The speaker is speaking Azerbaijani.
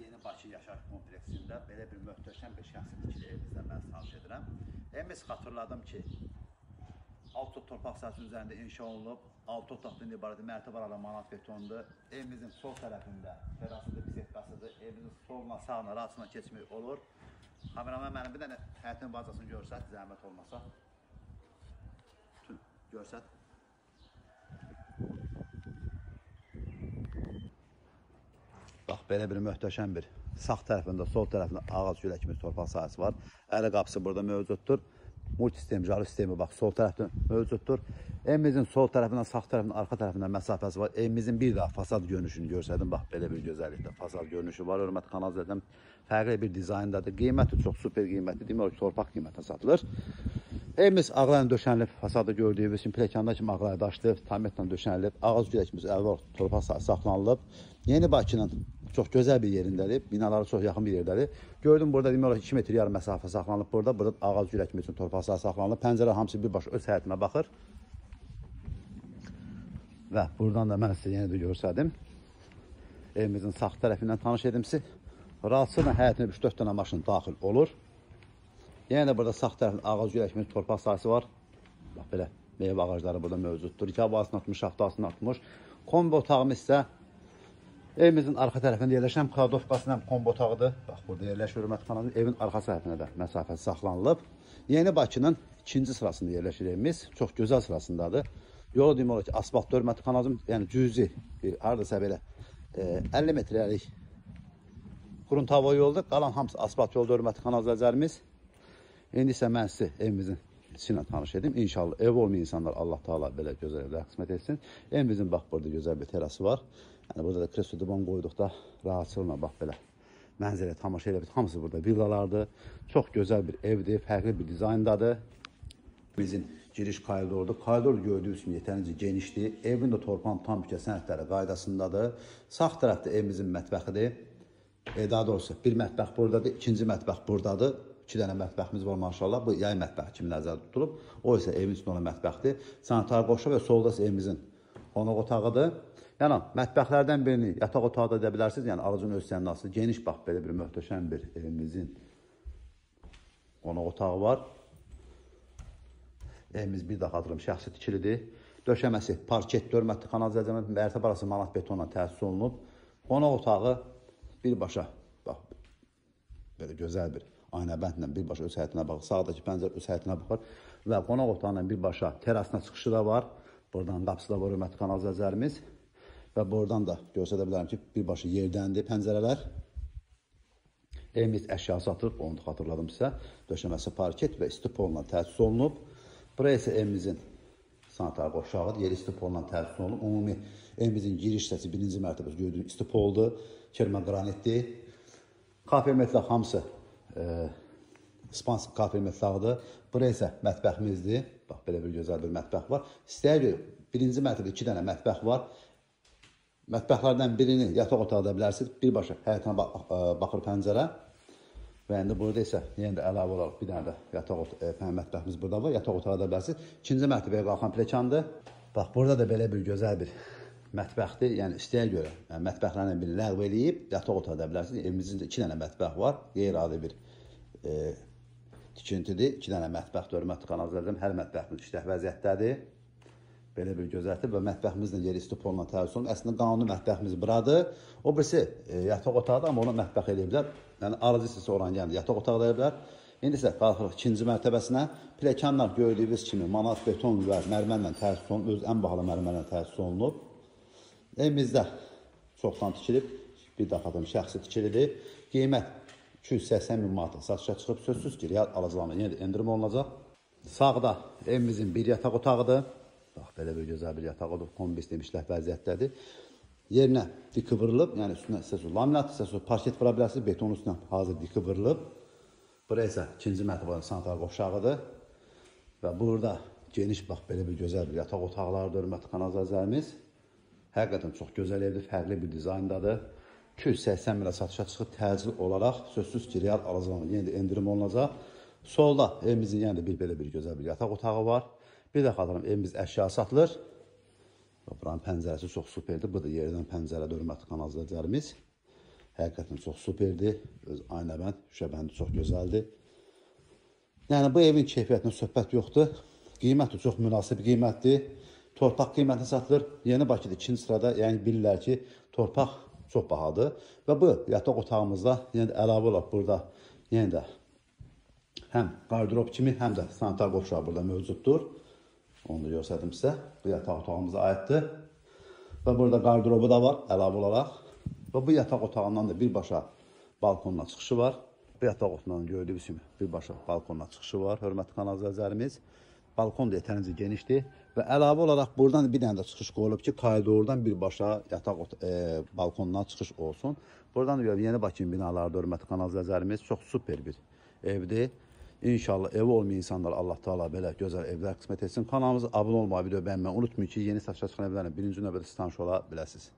Yeni Bakı yaşayış kompleksində belə bir möhtəşəm bir şəxsi tikili evimizdən mən tanış edirəm. Evimiz xatırladım ki, 6 torpaq sahəsinin üzərində inşa olunub, 6 otaqdan ibarət mərtəbələrlə manat betondur. Evimizin sol tərəfində terasıdır, bisetbasıdır. Evimizin soluna, sağına, rasına keçmək olur. Kameraman mənim bir dənə həyətin bazasını görsət, zəhmət olmasa. Bütün görsət. Bax, belə bir möhtəşəm bir sağ tərəfində, sol tərəfində ağac güləkimiz torpaq sahəsi var. Əli qapısı burada mövcuddur. Multisistem, jarı sistemi bax, sol tərəfdə mövcuddur. Evimizin sol tərəfindən, sağ tərəfindən, arxa tərəfindən məsafəsi var. Evimizin bir daha fasad görünüşünü görsədim. Bax, belə bir gözəllikdə fasad görünüşü var. Hörmətli kanal izləyicilər, fərqli bir dizayndadır. Qiyməti çox super qiymətli. Demək, torpaq qiymətə satılır. Evimiz ağlayla döşənilib, fasadı gördüyünüz kimi pləkanda kimi ağlaya daşdır, tametlə döşənilib, ağac güləkimiz əvvəl torpaq saxlanılıb. Yeni Bakının çox gözəl bir yerindədir, binaları çox yaxın bir yerdədir. Gördüm, burada demək olar 2 metr yarım məsafə saxlanılıb burada. Burada ağac güləkimiz üçün torpaq saxlanılıb. Pəncərə hamısı birbaşa öz həyətinə baxır. Və buradan da mən sizə yenə də görsədim. Evimizin sağ tərəfindən tanış edim sizi. Rahatsızla həyətinə 3-4 dənə maşın daxil olur. Yenə də burada sağ tərəfində ağac güləkimiz torpaq sahəsi var. Bax, belə meyvə ağacları burada mövcuddur. 2 havasını atmış, şaxtasını atmış. Kombi otağımız isə evimizin arxa tərəfində yerləşən kladovkasının kombi otağıdır. Bax, burada yerləşir hörmətli kanalın. Evin arxa tərəfinə də məsafəsi saxlanılıb. Yeni Bakının 2-ci sırasında yerləşir evimiz. Çox gözəl sırasındadır. Yolu demək olar ki, asfaltlı hörmətli kanalım, yəni cüzi, haradasa belə 50 metrəlik qurun hava yoldur. Qalan hamısı asfalt yolda hörmətli kanal izləyicilərimiz. İndi isə mən sizi evimizin içinə tanış edim. İnşallah ev olmayan insanlar Allah Taala belə gözəl evlər qismət etsin. Evimizin bax, burada gözəl bir terası var. Yəni burada da kresto divan qoyduqda rahatçılıqla bax belə mənzərəyə tamaşa elə bir hamısı burada villalardır. Çox gözəl bir evdir, fərqli bir dizayndadır. Bizim giriş koridordur. Koridor gördüyünüz kimi yetərincə genişdir. Evin də torpağın tam bükə sənədləri qaydasındadır. Sağ tərəfdə evimizin mətbəxidir. Daha doğrusu bir mətbəx buradadır, ikinci mətbəx buradadır. 2 dənə mətbəximiz var maşallah. Bu yay mətbəxi kimi nəzərdə tutulub. O isə evin üçün olan mətbəxdir. Sanitar qoşa və solda isə evimizin qonaq otağıdır. Yəni, mətbəxlərdən birini yataq otağı da edə bilərsiniz. Yəni, alıcının öz sənnası geniş bax, belə bir möhtəşəm bir evimizin qonaq otağı var. Evimiz bir daha xatırım şəxsi tikilidir. Döşəməsi parket hörmətli kanal izləyicilər, mərtəbə arası manat betonla təsis olunub. Qonaq otağı birbaşa bax, belə gözəl bir aynabəndlə birbaşa öz həyətinə baxır. Sağdakı pəncərə öz həyətinə baxır. Və qonaq otağıyla birbaşa terasına çıxışı da var. Buradan qapısı da var hörmətli kanal izləyicilərimiz. Və buradan da göstərə bilərəm ki, birbaşa yerdəndir pəncərələr. Evimiz əşya satılıb, onu da xatırladım sizə. Döşəməsi parket və istipolla təsis olunub. Buraya isə evimizin sanitar qoşağıdır. Yeri istipolla təsis olunub. Ümumi evimizin giriş hissəsi 1-ci mərtəbəsi gördüyünüz istipoldur. Kermə qranitdir. Kafe metlaq hamısı spansik kafe metlaqdır. Buraya isə mətbəximizdir. Bax, belə bir gözəl bir mətbəx var. İstəyə görə 1-ci mərtəbədə 2 dənə mətbəx var. Mətbəxlərdən birini yataq otağı da bilərsiniz. Birbaşa həyətinə baxır pəncərə. Və indi burada isə yenə də əlavə olaraq bir dənə də yataq mətbəximiz burada var. Yataq otağı da bilərsiniz. 2-ci mərtəbəyə qalxan plekandır. Bax, burada da belə bir gözəl bir mətbəxdir. Yəni, istəyə görə mətbəxlərdən birini ləğv eləyib yataq otağı da bilərsiniz. Evimizin də 2 dənə mətbəx var. Qeyri-adi bir tikintidir. 2 dənə mətbəxdir, hörmətli kanal izləyicilər. Hər mətbəximiz işlək vəziyyətdədir. Belə bir gözəldir və mətbəximizlə yeri istipolla təsis olunub. Əslində, qanuni mətbəximiz buradır. O birisi yataq otaqdır, amma ona mətbəx eləyə bilər. Yəni, alıcı hissə oran yəni yataq otağı da eləyə bilər. İndi isə qalxırıq 2-ci mərtəbəsinə. Plekanlar gördüyünüz kimi manat, beton və mərmərlə təsis olunub. Öz ən bahalı mərmərlə təsis olunub. Evimizdə çoxdan tikilib. Bir daha xatırım şəxsi tikilidir. Qiymət 280 min manat satışa çıxıb. Sözsüz ki, real alıcılarına yenə də endirim olunacaq. Sağda evimizin bir yataq otağıdır. Bax, belə bir gözəl bir yataq odur. Kombis demişlər vəziyyətdədir. Yerinə diki vırılıb, yəni üstünə istəsə laminat, istəsə parket vura bilərsiniz. Betonun üstünə hazır diki vırılıb. Buraya isə 2-ci mərtəbənin sanitar qovşağıdır. Və burada geniş, bax, belə bir gözəl bir yataq otaqlarıdır, hörmətli kanal izləyicilərimiz. Həqiqətən çox gözəl evdir, fərqli bir dizayndadır. 280 minə satışa çıxıb təcil olaraq sözsüz ki, real alıcılarına yenə də endirim olunacaq. Solda evimizin yenə də belə bir gözəl bir yataq otağı var. Bir də xatırlam, evimiz əşya satılır. Buranın pəncərəsi çox superdir. Bu da yerdən pəncərədə hörmətli kanal izləyicilərimiz. Həqiqətən çox superdir. Öz aynəbənd, şüşəbəndi çox gözəldir. Yəni bu evin keyfiyyətinə söhbət yoxdur. Qiyməti çox münasib qiymətdir. Torpaq qiymətini satılır. Yeni Bakıda 2-ci sırada, yəni bilirlər ki, torpaq çox bahadır. Və bu yataq otağımızda yenə də əlavə olaraq burada yenə də həm qardirob kimi, həm də sanitar qovşağı burada mövcuddur. Onu da göstərdim sizə. Bu yataq otağımıza aiddir. Və burada qardirobu da var əlavə olaraq. Və bu yataq otağından da birbaşa balkonuna çıxışı var. Bu yataq otağından gördüyünüz kimi birbaşa balkonuna çıxışı var. Hörmətli kanal izləyicilərimiz. Balkon da yetərincə genişdir. Və əlavə olaraq buradan bir dənə də çıxış qoyulub ki, koridordan birbaşa yataq balkondan çıxış olsun. Buradan da Yeni Bakı binalarda hörmətli kanal izləyicilərimiz çox super bir evdir. İnşallah evi olmayan insanlar Allah Taala belə gözəl evlər qismət etsin. Kanalımıza abunə olmayı, video bəyənməyi unutmayın ki, yeni satışa çıxan evlərlə birinci növbədə siz tanış ola biləsiniz.